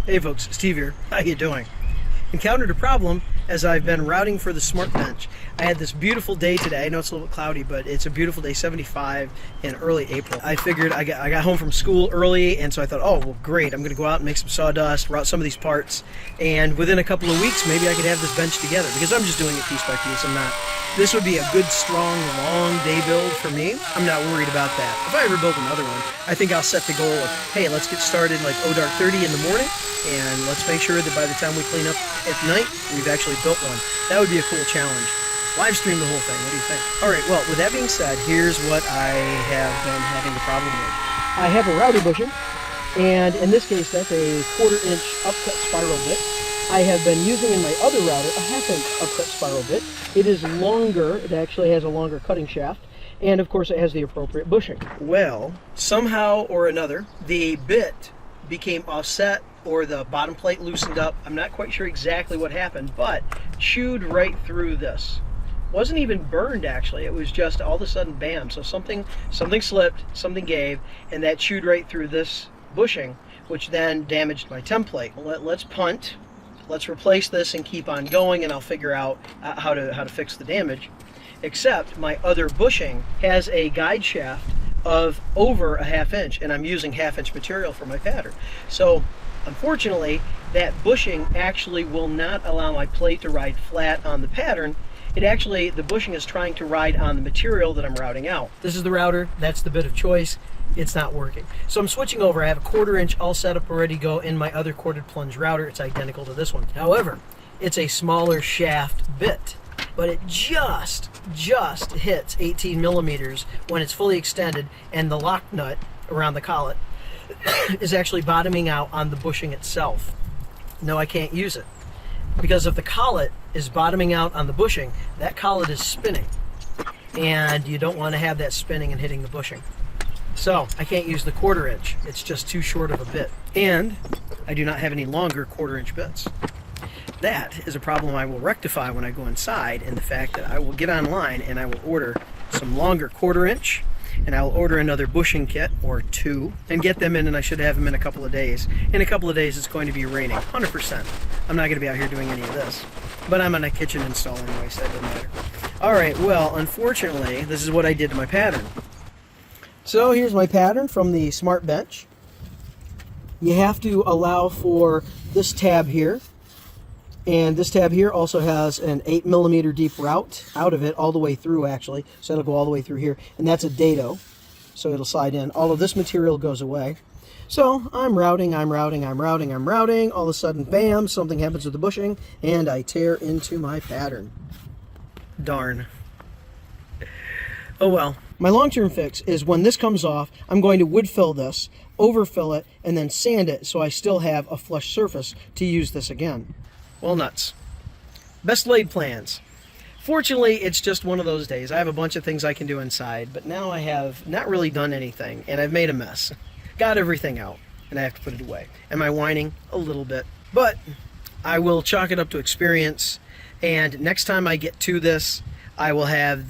Hey folks, Steve here. How you doing? Encountered a problem as I've been routing for the smart bench. I had this beautiful day today. I know it's a little bit cloudy, but it's a beautiful day, 75 in early April. I figured I got home from school early, and so I thought, oh, well, great. I'm going to go out and make some sawdust, route some of these parts, and within a couple of weeks, maybe I could have this bench together, because I'm just doing it piece by piece. This would be a good, strong, long day build for me. I'm not worried about that. If I ever build another one, I think I'll set the goal of, hey, let's get started like dark 30 in the morning, and let's make sure that by the time we clean up at night, we've actually built one. That would be a cool challenge. Live stream the whole thing. What do you think? All right, well, with that being said, here's what I have been having the problem with. I have a router bushing, and in this case, that's a 1/4 inch upcut spiral bit. I have been using in my other router a 1/2 inch upcut spiral bit. It is longer. It actually has a longer cutting shaft, and of course, it has the appropriate bushing. Well, somehow or another, the bit became offset, or the bottom plate loosened up. I'm not quite sure exactly what happened, but chewed right through this. Wasn't even burned, actually. It was just all of a sudden, bam. So something slipped, something gave, and that chewed right through this bushing, which then damaged my template. Let's punt. Let's replace this and keep on going, and I'll figure out how to fix the damage. Except my other bushing has a guide shaft of over a 1/2 inch, and I'm using 1/2 inch material for my pattern. So unfortunately, that bushing actually will not allow my plate to ride flat on the pattern. The bushing is trying to ride on the material that I'm routing out. This is the router, that's the bit of choice. It's not working. So I'm switching over. I have a 1/4 inch all set up ready to go in my other corded plunge router. It's identical to this one. However, it's a smaller shaft bit, but it just hits 18 millimeters when it's fully extended, and the lock nut around the collet is actually bottoming out on the bushing itself. No, I can't use it, because if the collet is bottoming out on the bushing, that collet is spinning, and you don't want to have that spinning and hitting the bushing. So I can't use the 1/4 inch. It's just too short of a bit, and I do not have any longer 1/4 inch bits. That is a problem I will rectify when I go inside, and the fact that I will get online and I will order some longer 1/4 inch, and I will order another bushing kit or two and get them in, and I should have them in a couple of days. In a couple of days, it's going to be raining, 100%. I'm not going to be out here doing any of this, but I'm on a kitchen install anyway, so that doesn't matter. All right, well, unfortunately, this is what I did to my pattern. So here's my pattern from the smart bench. You have to allow for this tab here, and this tab here also has an 8 millimeter deep route out of it, all the way through actually, so it'll go all the way through here, and that's a dado, so it'll slide in. All of this material goes away. So I'm routing, all of a sudden, bam, something happens with the bushing, and I tear into my pattern. Darn. Oh well. My long-term fix is when this comes off, I'm going to wood fill this, overfill it, and then sand it so I still have a flush surface to use this again. Well, nuts. Best laid plans. Fortunately, it's just one of those days. I have a bunch of things I can do inside, but now I have not really done anything, and I've made a mess. Got everything out, and I have to put it away. Am I whining? A little bit. But I will chalk it up to experience, and next time I get to this, I will have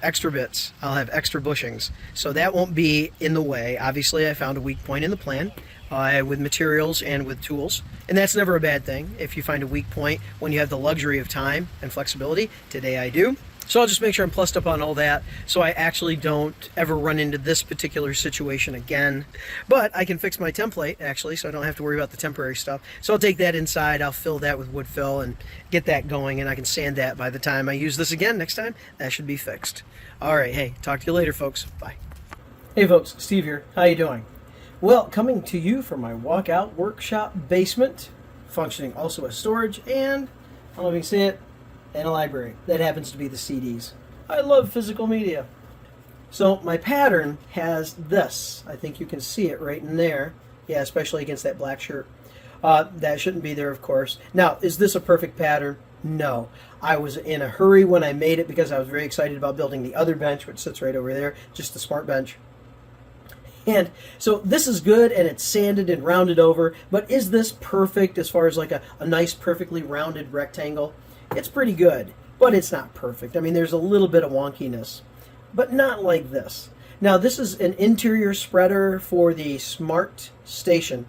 extra bits. I'll have extra bushings, so that won't be in the way. Obviously, I found a weak point in the plan with materials and with tools, and that's never a bad thing if you find a weak point when you have the luxury of time and flexibility. Today I do. So I'll just make sure I'm plussed up on all that, so I actually don't ever run into this particular situation again. But I can fix my template, actually, so I don't have to worry about the temporary stuff. So I'll take that inside, I'll fill that with wood fill and get that going, and I can sand that by the time I use this again next time. That should be fixed. All right, hey, talk to you later, folks. Bye. Hey, folks, Steve here. How you doing? Well, coming to you from my walkout workshop basement, functioning also as storage, and I don't know if you can see it, and a library. That happens to be the CDs. I love physical media. So my pattern has this. I think you can see it right in there. Yeah, especially against that black shirt. That shouldn't be there, of course. Now, is this a perfect pattern? No. I was in a hurry when I made it because I was very excited about building the other bench, which sits right over there, just the smart bench. And so this is good, and it's sanded and rounded over, but is this perfect as far as like a nice, perfectly rounded rectangle? It's pretty good, but it's not perfect. I mean, there's a little bit of wonkiness, but not like this. Now, this is an interior spreader for the smart station.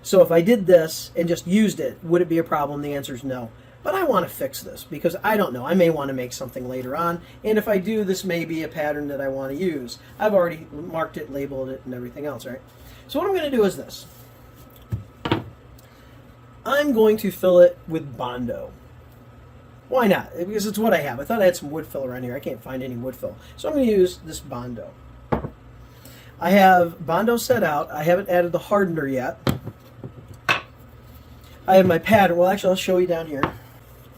So if I did this and just used it, would it be a problem? The answer is no. But I want to fix this because I don't know. I may want to make something later on. And if I do, this may be a pattern that I want to use. I've already marked it, labeled it, and everything else, right? So what I'm going to do is this. I'm going to fill it with BONDO. Why not? Because it's what I have. I thought I had some wood fill around here. I can't find any wood fill. So I'm going to use this BONDO. I have BONDO set out. I haven't added the hardener yet. I have my pattern. Well, actually, I'll show you down here.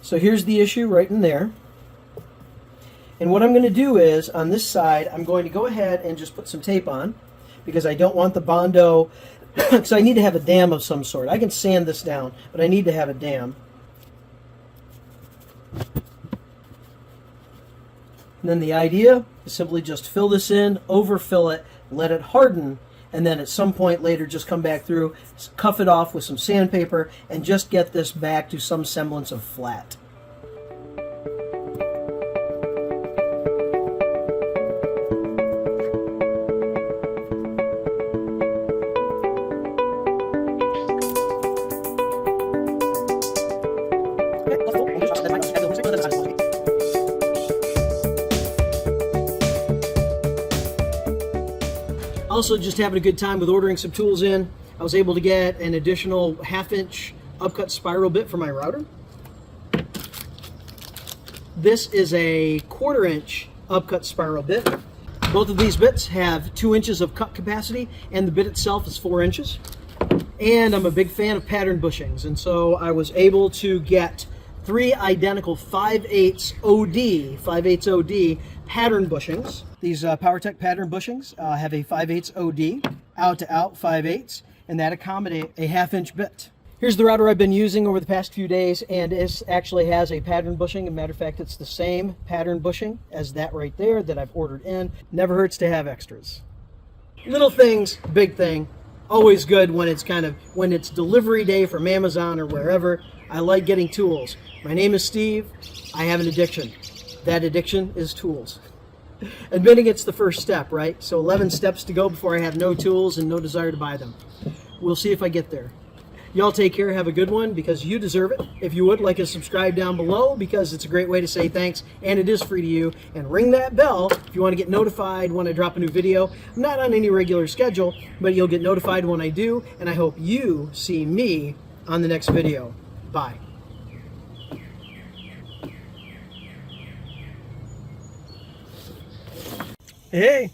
So here's the issue right in there. And what I'm going to do is, on this side, I'm going to go ahead and just put some tape on because I don't want the BONDO, because I need to have a dam of some sort. I can sand this down, but I need to have a dam. And then the idea is simply just fill this in, overfill it, let it harden, and then at some point later just come back through, cuff it off with some sandpaper, and just get this back to some semblance of flat. Also, just having a good time with ordering some tools in. I was able to get an additional 1/2-inch upcut spiral bit for my router. This is a 1/4-inch upcut spiral bit. Both of these bits have 2 inches of cut capacity, and the bit itself is 4 inches. And I'm a big fan of pattern bushings, and so I was able to get 3 identical 5/8 OD pattern bushings. These PowerTech pattern bushings have a 5/8 OD, out to out 5/8, and that accommodate a 1/2-inch bit. Here's the router I've been using over the past few days, and this actually has a pattern bushing. As a matter of fact, it's the same pattern bushing as that right there that I've ordered in. Never hurts to have extras. Little things, big thing. Always good when it's delivery day from Amazon or wherever. I like getting tools. My name is Steve. I have an addiction. That addiction is tools. Admitting it's the first step, right? So 11 steps to go before I have no tools and no desire to buy them. We'll see if I get there. Y'all take care, have a good one, because you deserve it. If you would, like and subscribe down below, because it's a great way to say thanks, and it is free to you. And ring that bell if you want to get notified when I drop a new video. I'm not on any regular schedule, but you'll get notified when I do, and I hope you see me on the next video. Bye. Hey,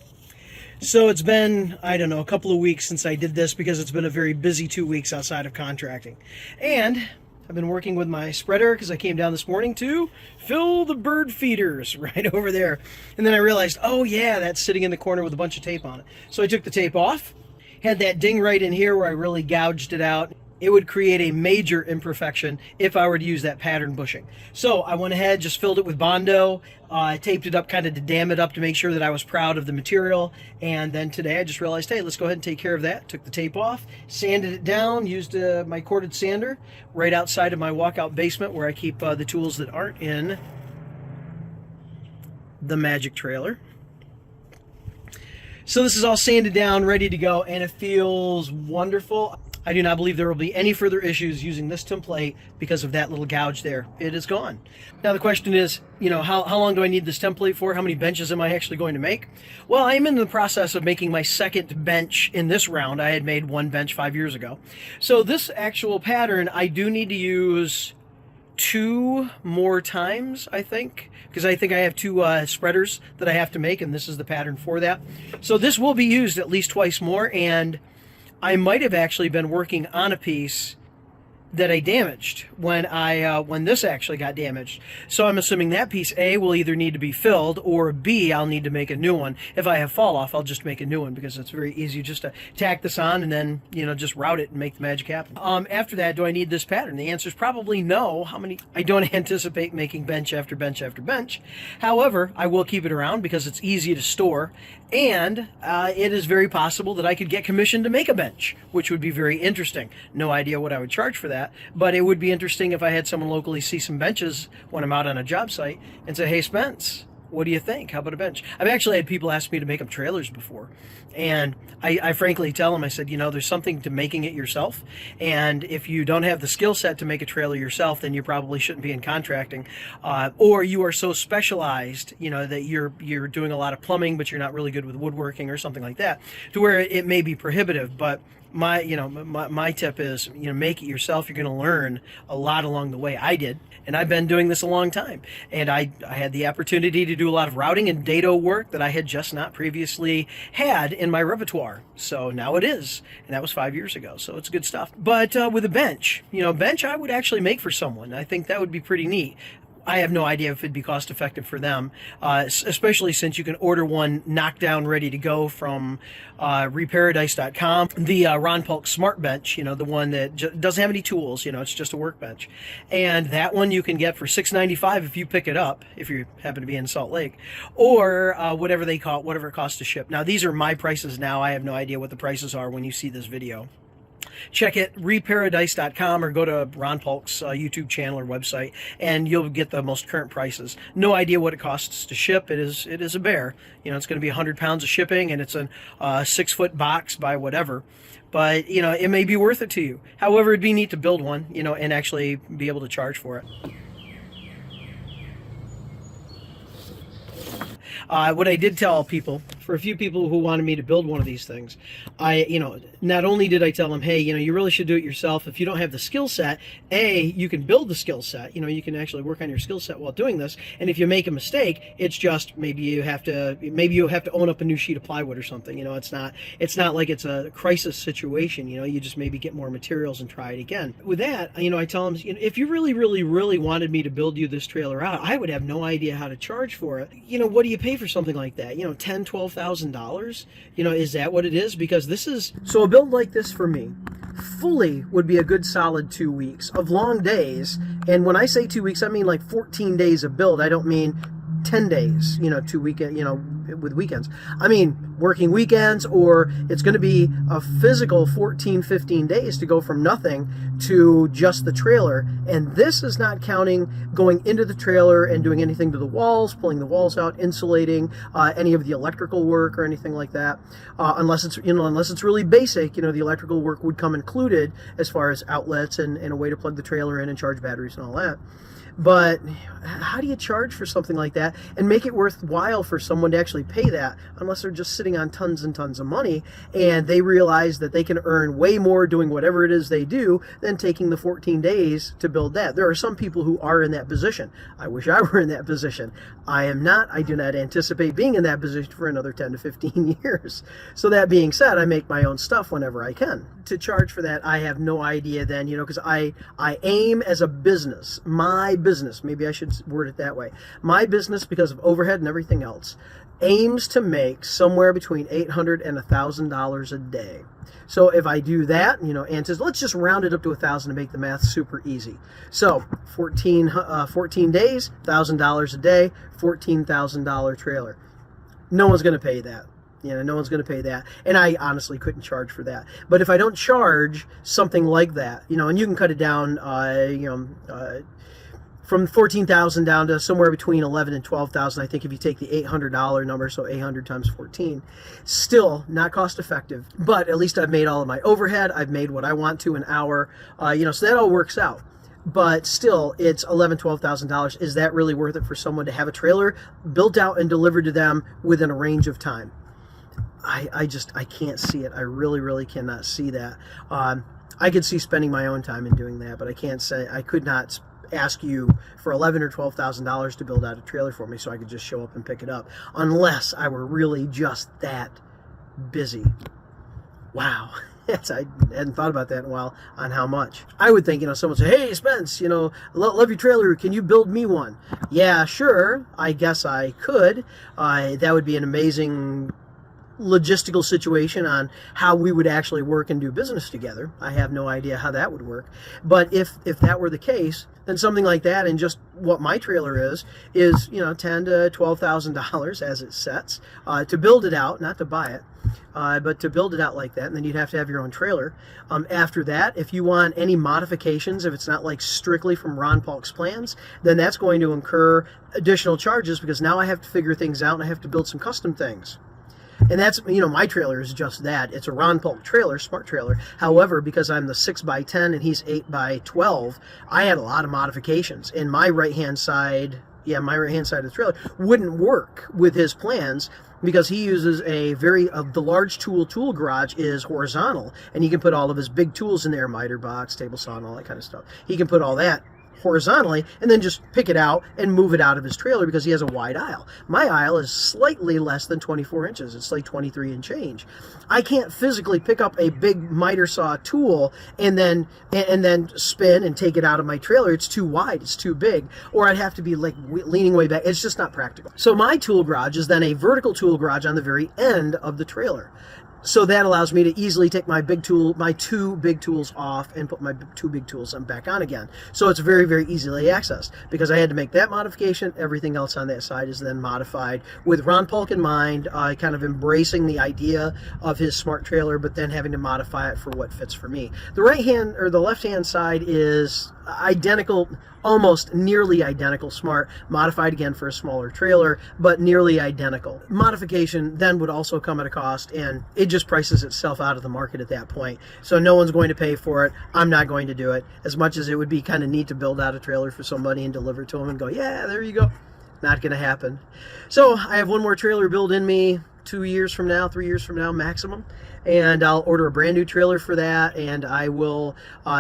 so it's been, I don't know, a couple of weeks since I did this because it's been a very busy 2 weeks outside of contracting. And I've been working with my spreader because I came down this morning to fill the bird feeders right over there. And then I realized, oh yeah, that's sitting in the corner with a bunch of tape on it. So I took the tape off, had that ding right in here where I really gouged it out. It would create a major imperfection if I were to use that pattern bushing. So I went ahead, just filled it with BONDO. I taped it up kind of to dam it up to make sure that I was proud of the material. And then today I just realized, hey, let's go ahead and take care of that. Took the tape off, sanded it down, used my corded sander right outside of my walkout basement where I keep the tools that aren't in the magic trailer. So this is all sanded down, ready to go, and it feels wonderful. I do not believe there will be any further issues using this template because of that little gouge there. It is gone. Now the question is, you know, how long do I need this template for? How many benches am I actually going to make? Well, I am in the process of making my second bench in this round. I had made one bench 5 years ago. So this actual pattern, I do need to use 2 more times, I think, because I think I have 2 spreaders that I have to make, and this is the pattern for that. So this will be used at least twice more, and I might have actually been working on a piece that I damaged when this actually got damaged. So I'm assuming that piece A will either need to be filled, or B, I'll need to make a new one. If I have fall off, I'll just make a new one because it's very easy just to tack this on and then, you know, just route it and make the magic happen. After that, do I need this pattern? The answer is probably no. I don't anticipate making bench after bench after bench. However, I will keep it around because it's easy to store, and it is very possible that I could get commissioned to make a bench, which would be very interesting. No idea what I would charge for that. But it would be interesting if I had someone locally see some benches when I'm out on a job site and say, hey, Spence, What do you think? How about a bench? I've actually had people ask me to make them trailers before. And I frankly tell them, I said, there's something to making it yourself. And if you don't have the skill set to make a trailer yourself, then you probably shouldn't be in contracting. Or you are so specialized, that you're doing a lot of plumbing, but you're not really good with woodworking or something like that, to where it may be prohibitive. But my tip is, make it yourself. You're going to learn a lot along the way. I did, and I've been doing this a long time. And I had the opportunity to do a lot of routing and dado work that I had just not previously had in my repertoire. So now it is, and that was 5 years ago. So it's good stuff. But with a bench, bench I would actually make for someone. I think that would be pretty neat. I have no idea if it'd be cost effective for them, especially since you can order one knocked down, ready to go from reparadise.com. The Ron Polk Smart Bench, the one that doesn't have any tools, it's just a workbench. And that one you can get for $6.95 if you pick it up, if you happen to be in Salt Lake, or whatever they call it, whatever it costs to ship. Now, these are my prices now. I have no idea what the prices are when you see this video. Check it, reparadise.com, or go to Ron Polk's YouTube channel or website, and you'll get the most current prices. No idea what it costs to ship. It is a bear. It's going to be 100 pounds of shipping, and it's a 6-foot box by whatever. But, it may be worth it to you. However, it'd be neat to build one, and actually be able to charge for it. What I did tell people, for a few people who wanted me to build one of these things, not only did I tell them, hey, you really should do it yourself. If you don't have the skill set, you can build the skill set. You can actually work on your skill set while doing this. And if you make a mistake, it's just maybe you have to own up a new sheet of plywood or something. It's not like it's a crisis situation. You just maybe get more materials and try it again. With that, I tell them, if you really, really, really wanted me to build you this trailer out, I would have no idea how to charge for it. What do you pay for something like that? $10,000, $12,000? Is that what it is? Because so a build like this for me fully would be a good solid 2 weeks of long days. And when I say 2 weeks, I mean like 14 days of build. I don't mean 10 days, 2 weekend, with weekends. I mean, working weekends, or it's going to be a physical 14, 15 days to go from nothing to just the trailer. And this is not counting going into the trailer and doing anything to the walls, pulling the walls out, insulating, any of the electrical work or anything like that. Unless it's really basic, the electrical work would come included as far as outlets and a way to plug the trailer in and charge batteries and all that. But how do you charge for something like that and make it worthwhile for someone to actually pay that, unless they're just sitting on tons and tons of money and they realize that they can earn way more doing whatever it is they do than taking the 14 days to build that? There are some people who are in that position. I wish I were in that position. I am not. I do not anticipate being in that position for another 10 to 15 years. So that being said, I make my own stuff whenever I can. To charge for that, I have no idea then, because I aim as a business, my business, maybe I should word it that way. My business, because of overhead and everything else, aims to make somewhere between $800 and $1,000 a day. So if I do that, and let's just round it up to 1,000 to make the math super easy. So 14 days, $1,000 a day, $14,000 trailer. No one's going to pay that. No one's going to pay that. And I honestly couldn't charge for that. But if I don't charge something like that, and you can cut it down, from 14,000 down to somewhere between 11 and 12,000. I think if you take the $800 number, so 800 times 14, still not cost effective. But at least I've made all of my overhead. I've made what I want to an hour. So that all works out. But still, it's $11,000, $12,000. Is that really worth it for someone to have a trailer built out and delivered to them within a range of time? I can't see it. I really, really cannot see that. I could see spending my own time in doing that, but I could not ask you for $11,000 or $12,000 to build out a trailer for me so I could just show up and pick it up, unless I were really just that busy. Wow. I hadn't thought about that in a while on how much. I would think, someone say, hey, Spence, love your trailer. Can you build me one? Yeah, sure. I guess I could. That would be an amazing logistical situation on how we would actually work and do business together. I have no idea how that would work. But if that were the case, then something like that, and just what my trailer is $10,000 to $12,000 as it sets to build it out, not to buy it. But to build it out like that, and then you'd have to have your own trailer. After that, if you want any modifications, if it's not like strictly from Ron Paulk's plans, then that's going to incur additional charges, because now I have to figure things out and I have to build some custom things. And that's, my trailer is just that. It's a Ron Paulk trailer, smart trailer. However, because I'm the 6x10 and he's 8x12, I had a lot of modifications. And my right-hand side of the trailer wouldn't work with his plans, because he uses the large tool garage is horizontal, and he can put all of his big tools in there, miter box, table saw, and all that kind of stuff. He can put all that horizontally and then just pick it out and move it out of his trailer, because he has a wide aisle. My aisle is slightly less than 24 inches. It's like 23 and change. I can't physically pick up a big miter saw tool and then spin and take it out of my trailer. It's too wide. It's too big. Or I'd have to be like leaning way back. It's just not practical. So my tool garage is then a vertical tool garage on the very end of the trailer. So that allows me to easily take my two big tools off and put my two big tools back on again. So it's very, very easily accessed, because I had to make that modification. Everything else on that side is then modified with Ron Paulk in mind, kind of embracing the idea of his smart trailer, but then having to modify it for what fits for me. The left-hand side is identical, almost nearly identical smart, modified again for a smaller trailer, but nearly identical. Modification then would also come at a cost, and it just prices itself out of the market at that point. So no one's going to pay for it. I'm not going to do it. As much as it would be kind of neat to build out a trailer for somebody and deliver it to them and go, yeah, there you go. Not going to happen. So I have one more trailer build in me, 3 years from now maximum, and I'll order a brand new trailer for that, and I will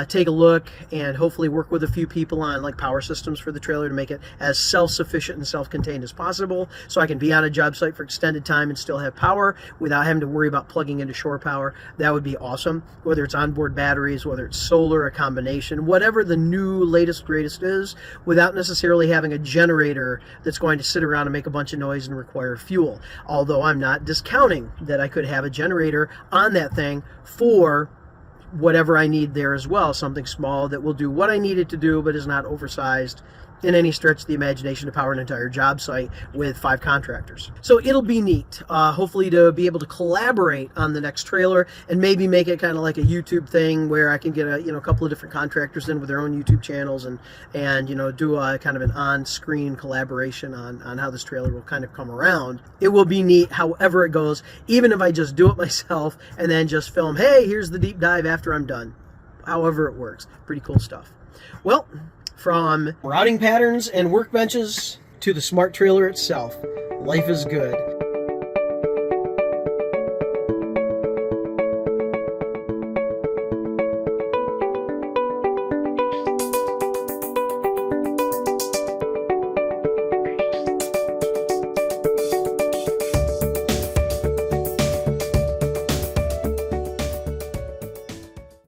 take a look and hopefully work with a few people on like power systems for the trailer to make it as self-sufficient and self-contained as possible, so I can be on a job site for extended time and still have power without having to worry about plugging into shore power. That would be awesome. Whether it's onboard batteries, whether it's solar, a combination, whatever the new latest greatest is, without necessarily having a generator that's going to sit around and make a bunch of noise and require fuel. Although I'm not discounting that I could have a generator on that thing for whatever I need there as well, something small that will do what I need it to do, but is not oversized in any stretch of the imagination to power an entire job site with 5 contractors. So it'll be neat, hopefully, to be able to collaborate on the next trailer and maybe make it kind of like a YouTube thing where I can get a couple of different contractors in with their own YouTube channels and do a kind of an on-screen collaboration on how this trailer will kind of come around. It will be neat however it goes, even if I just do it myself and then just film, hey, here's the deep dive after I'm done. However it works. Pretty cool stuff. Well, from routing patterns and workbenches to the smart trailer itself, life is good.